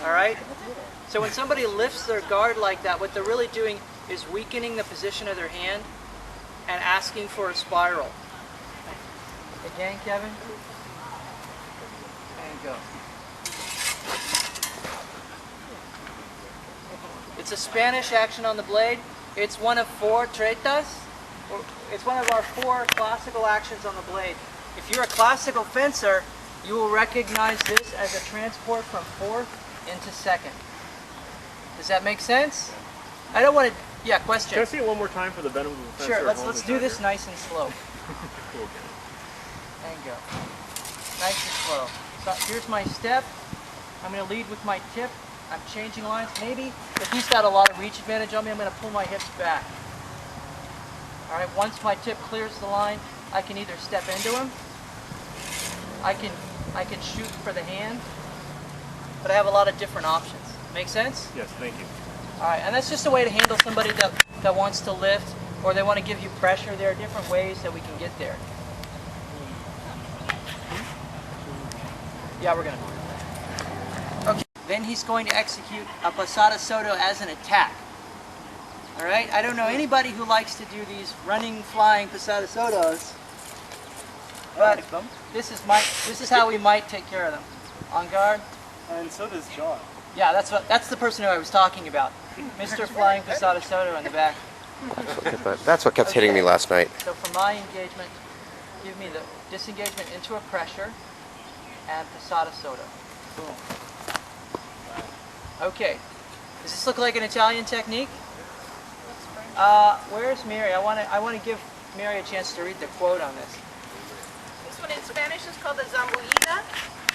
All right? So when somebody lifts their guard like that, what they're really doing is weakening the position of their hand and asking for a spiral. Again, Kevin. And go. It's a Spanish action on the blade. It's one of 4 tretas. It's one of our 4 classical actions on the blade. If you're a classical fencer, you will recognize this as a transport from 4th into 2nd. Does that make sense? I don't want to... Yeah, question. Can I see it one more time for the benefit of the fencer? Sure, let's do this nice and slow. Cool. And go. Nice and slow. So here's my step. I'm going to lead with my tip. I'm changing lines. Maybe if he's got a lot of reach advantage on me, I'm going to pull my hips back. All right, once my tip clears the line, I can either step into him, I can shoot for the hand, but I have a lot of different options. Make sense? Yes, thank you. All right, and that's just a way to handle somebody that wants to lift, or they want to give you pressure. There are different ways that we can get there. Yeah, we're going to. Okay, then he's going to execute a Passata Sotto as an attack. All right, I don't know anybody who likes to do these running, flying Passata Sottos, but this is how we might take care of them. On guard. And so does John. Yeah, that's the person who I was talking about. Mr. Flying Passata Sotto in the back. That's what kept hitting me last night. So for my engagement, give me the disengagement into a pressure and Passata Sotto. Boom. Okay. Does this look like an Italian technique? Where's Mary? I want to give Mary a chance to read the quote on this. This one in Spanish is called the zambullida,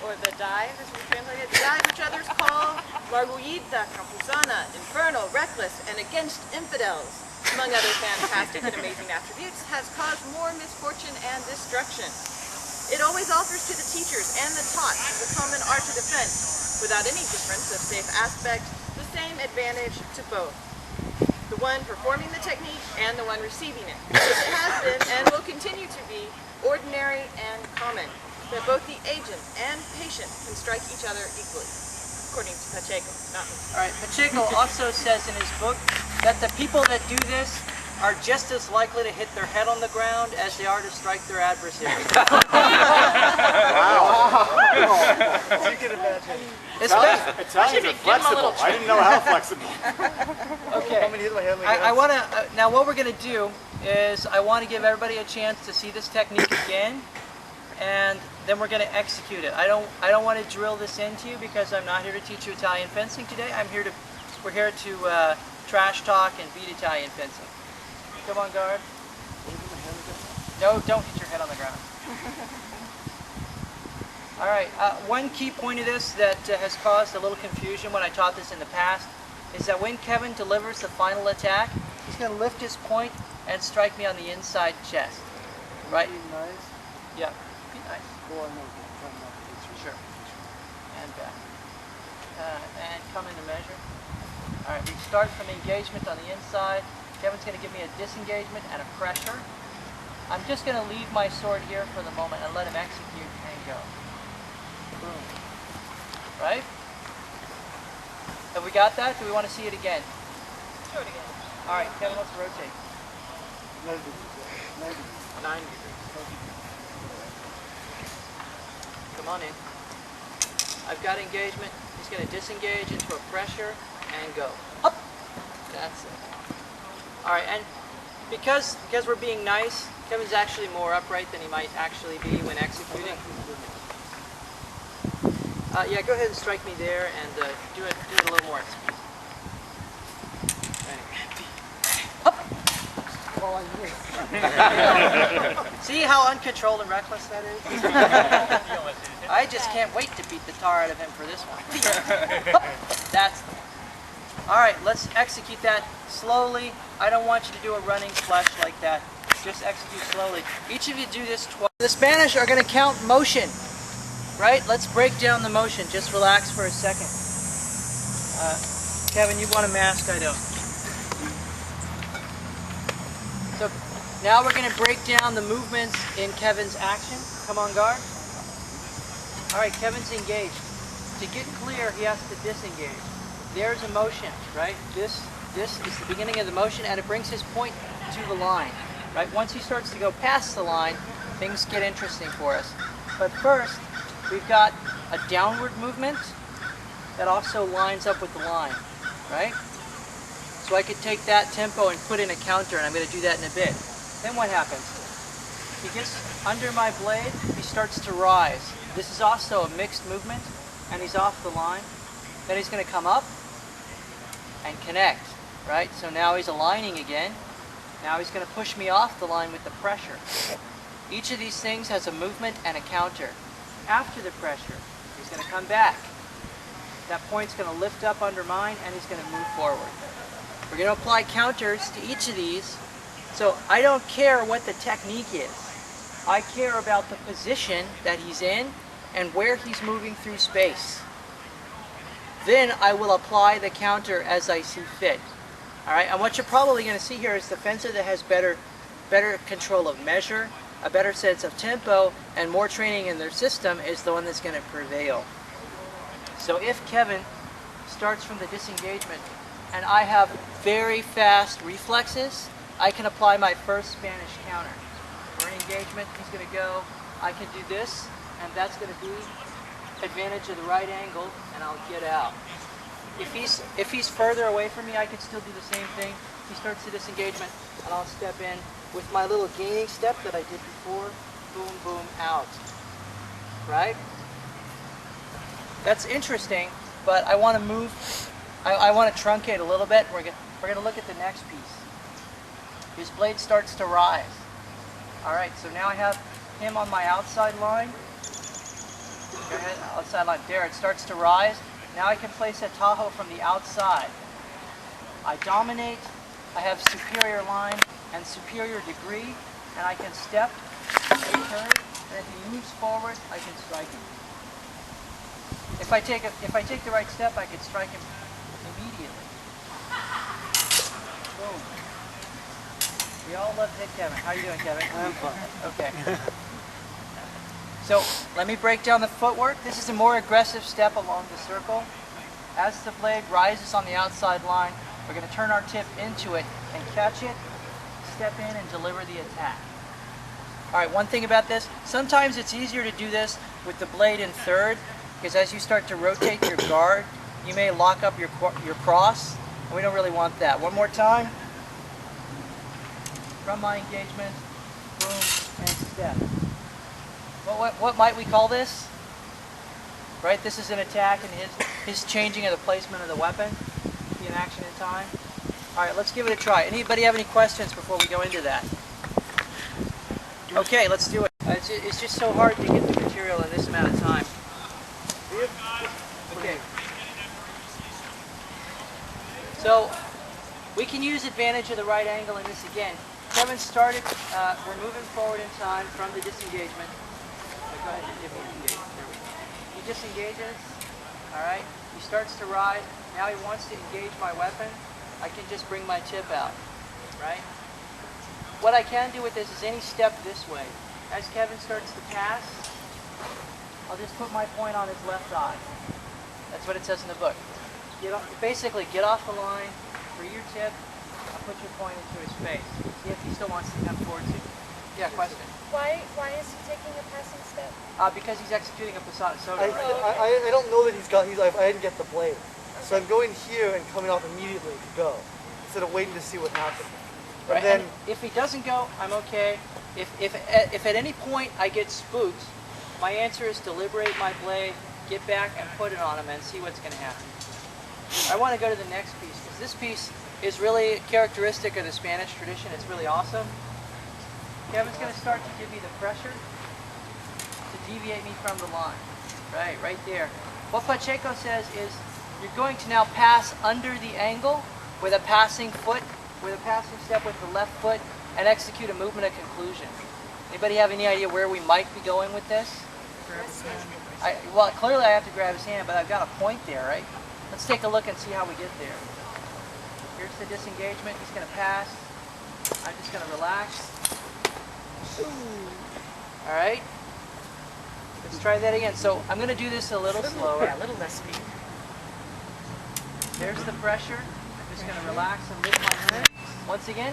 or the dive, as we translate it. The dive, which others call margullida, campusana, infernal, reckless, and against infidels, among other fantastic and amazing attributes, has caused more misfortune and destruction. It always offers to the teachers and the taught the common art of defense, without any difference of safe aspect, the same advantage to both. The one performing the technique and the one receiving it. It has been and will continue to be ordinary and common, that both the agent and patient can strike each other equally, according to Pacheco, not me. All right, Pacheco also says in his book that the people that do this are just as likely to hit their head on the ground as they are to strike their adversary. Wow. You can imagine. Italians are flexible. I didn't know how flexible. Okay. I want to, now what we're going to do is I want to give everybody a chance to see this technique again, and then we're going to execute it. I don't want to drill this into you because I'm not here to teach you Italian fencing today. We're here to trash talk and beat Italian fencing. Come on, guard. No, don't hit your head on the ground. All right, one key point of this that has caused a little confusion when I taught this in the past is that when Kevin delivers the final attack, he's going to lift his point and strike me on the inside chest. Right? Be nice. Yeah, be nice. Sure. And back. And come into measure. All right, we start from engagement on the inside. Kevin's going to give me a disengagement and a pressure. I'm just going to leave my sword here for the moment and let him execute and go. Boom. Right? Have we got that? Do we want to see it again? Show it again. All right, Kevin, let's rotate. 90. 9 degrees. Come on in. I've got engagement. He's going to disengage into a pressure and go. Up. That's it. All right, and because we're being nice, Kevin's actually more upright than he might actually be when executing. Yeah, go ahead and strike me there, and do it a little more. See how uncontrolled and reckless that is? I just can't wait to beat the tar out of him for this one. That's the one. All right, let's execute that slowly. I don't want you to do a running flush like that. Just execute slowly. Each of you do this twice. The Spanish are going to count motion, right? Let's break down the motion. Just relax for a second. Kevin, you want a mask? I don't. So now we're going to break down the movements in Kevin's action. Come on, guard. All right, Kevin's engaged. to get clear, he has to disengage. There's a motion, right? This is the beginning of the motion, and it brings his point to the line, right? Once he starts to go past the line, things get interesting for us. But first, we've got a downward movement that also lines up with the line, right? So I could take that tempo and put in a counter, and I'm going to do that in a bit. Then what happens? He gets under my blade, he starts to rise. This is also a mixed movement, and he's off the line. Then he's going to come up and connect, right? So now he's aligning again. Now he's going to push me off the line with the pressure. Each of these things has a movement and a counter. After the pressure, he's going to come back. That point's going to lift up under mine, and he's going to move forward. We're going to apply counters to each of these. So I don't care what the technique is. I care about the position that he's in and where he's moving through space. Then I will apply the counter as I see fit. All right, and what you're probably going to see here is the fencer that has better control of measure, a better sense of tempo, and more training in their system is the one that's going to prevail. So if Kevin starts from the disengagement and I have very fast reflexes, I can apply my first Spanish counter. For an engagement, he's going to go, I can do this, and that's going to be advantage of the right angle, and I'll get out. If he's further away from me, I can still do the same thing. He starts the disengagement, and I'll step in with my little gaining step that I did before. Boom, boom, out. Right? That's interesting, but I want to move. I want to truncate a little bit. We're going to look at the next piece. His blade starts to rise. All right, so now I have him on my outside line. Go ahead, outside line. There, it starts to rise. Now I can place a Tahoe from the outside. I dominate. I have superior line and superior degree, and I can step, turn, and if he moves forward, I can strike him. If I take the right step, I can strike him immediately. Boom. We all love hit Kevin. How you doing, Kevin? I'm fine. Okay. So let me break down the footwork. This is a more aggressive step along the circle. As the blade rises on the outside line, we're going to turn our tip into it and catch it, step in, and deliver the attack. All right, one thing about this, sometimes it's easier to do this with the blade in third, because as you start to rotate your guard, you may lock up your cross, and we don't really want that. One more time. From my engagement, boom, and step. What might we call this? Right, this is an attack and his changing of the placement of the weapon. Be an action in time. All right, let's give it a try. Anybody have any questions before we go into that? Okay, let's do it. It's just so hard to get the material in this amount of time. Okay. So we can use advantage of the right angle in this again. Kevin started, we're moving forward in time from the disengagement. Go ahead and give me an engagement. There we go. He disengages, all right? He starts to ride. Now he wants to engage my weapon. I can just bring my tip out, right? What I can do with this is any step this way. As Kevin starts to pass, I'll just put my point on his left eye. That's what it says in the book. Basically, get off the line, free your tip, and put your point into his face. See if he still wants to come towards you. Yeah, question. Why is he taking a passing step? Because he's executing a Passata Sotto. I don't know that I didn't get the blade. Okay. So I'm going here and coming off immediately to go, instead of waiting to see what happens. Right. And if he doesn't go, I'm okay. If at any point I get spooked, my answer is to liberate my blade, get back and put it on him and see what's going to happen. I want to go to the next piece, because this piece is really characteristic of the Spanish tradition. It's really awesome. Kevin's going to start to give me the pressure to deviate me from the line. Right there. What Pacheco says is you're going to now pass under the angle with a passing foot, with a passing step with the left foot, and execute a movement of conclusion. Anybody have any idea where we might be going with this? Well, clearly I have to grab his hand, but I've got a point there, right? Let's take a look and see how we get there. Here's the disengagement. He's going to pass. I'm just going to relax. All right. The Let's try that again. So I'm going to do this a little slower. Yeah, a little less speed. There's the pressure. I'm just going to relax and lift my legs. Once again,